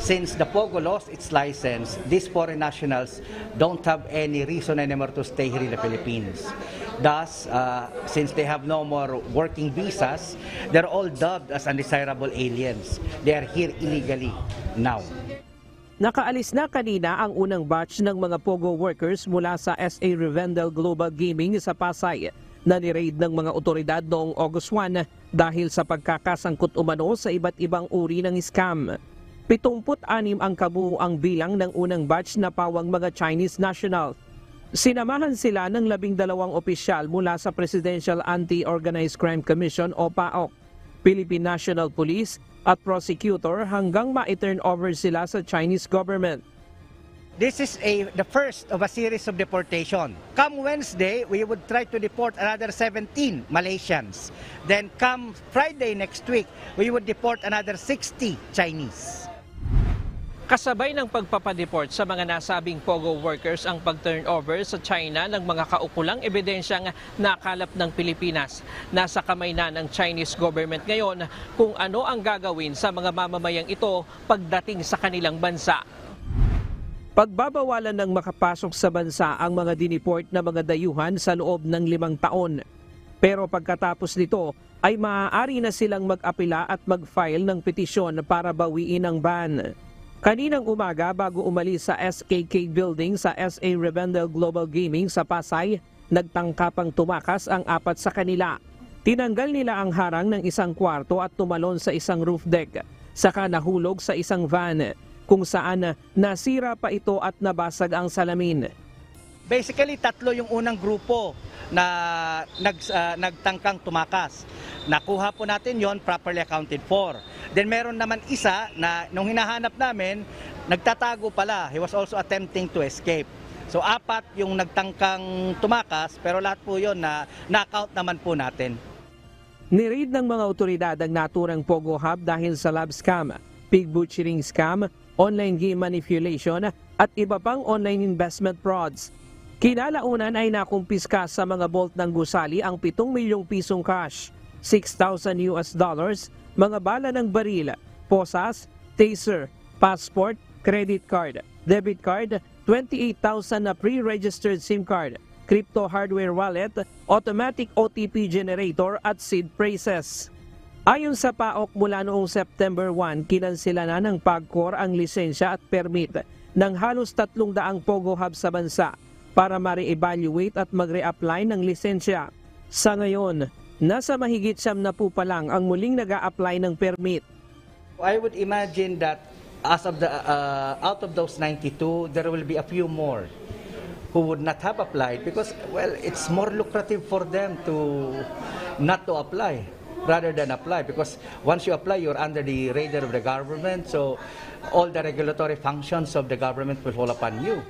since the Pogo lost its license, these foreign nationals don't have any reason anymore to stay here in the Philippines. Thus, since they have no more working visas, they're all dubbed as undesirable aliens. They are here illegally now. Nakaalis na kanina ang unang batch ng mga Pogo workers mula sa SA Revendel Global Gaming sa Pasay na ni-raid ng mga otoridad noong August 1 dahil sa pagkakasangkot umano sa iba't ibang uri ng scam. 76 ang kabuuang bilang ng unang batch na pawang mga Chinese national. Sinamahan sila ng 12 opisyal mula sa Presidential Anti-Organized Crime Commission o PAOK, Philippine National Police at prosecutor hanggang ma-turn over sila sa Chinese government. This is the first of a series of deportation. Come Wednesday, we would try to deport another 17 Malaysians. Then come Friday next week, we would deport another 60 Chinese. Kasabay ng pagpapadeport sa mga nasabing Pogo workers ang pag-turnover sa China ng mga kaukulang ebidensyang nakalap ng Pilipinas. Nasa kamay na ng Chinese government ngayon kung ano ang gagawin sa mga mamamayang ito pagdating sa kanilang bansa. Pagbabawalan ng makapasok sa bansa ang mga dineport na mga dayuhan sa loob ng 5 taon. Pero pagkatapos nito ay maaari na silang mag-apela at mag-file ng petisyon para bawiin ang ban. Kaninang umaga bago umalis sa SKK Building sa SA Revendel Global Gaming sa Pasay, nagtangkapang tumakas ang 4 sa kanila. Tinanggal nila ang harang ng isang kwarto at tumalon sa isang roof deck, saka nahulog sa isang van, kung saan nasira pa ito at nabasag ang salamin. Basically, 3 yung unang grupo na nagtangkang tumakas. Nakuha po natin yon, properly accounted for. Then meron naman isa na nung hinahanap namin, nagtatago pala. He was also attempting to escape. So 4 yung nagtangkang tumakas, pero lahat po yon na na-account naman po natin. Niread ng mga otoridad ang naturang Pogo Hub dahil sa lab scam, pig butchering scam, online game manipulation at iba pang online investment frauds. Kinalaunan ay nakumpiska sa mga vault ng gusali ang 7 milyong pisong cash, $6,000 US, mga bala ng baril, posas, taser, passport, credit card, debit card, 28,000 na pre-registered SIM card, crypto hardware wallet, automatic OTP generator at seed phrases. Ayon sa PAOK, mula noong September 1, kinansela na ng PAGCOR ang lisensya at permit ng halos 300 Pogo Hub sa bansa para ma-re-evaluate at mag-re-apply ng lisensya. Sa ngayon, nasa mahigit 70 pa lang ang muling nag-a-apply ng permit. I would imagine that as of the out of those 92, there will be a few more who would not have applied because, well, it's more lucrative for them to not to apply rather than apply, because once you apply, you're under the radar of the government, so all the regulatory functions of the government will fall upon you.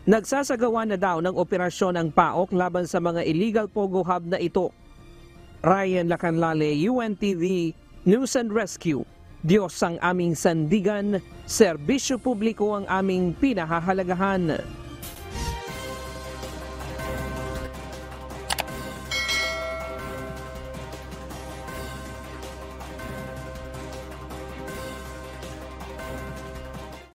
Nagsasagawa na daw ng operasyon ang PAOK laban sa mga illegal Pogo Hub na ito. Ryan Lacanlale, UNTV, News and Rescue. Diyos ang aming sandigan, serbisyo publiko ang aming pinahahalagahan.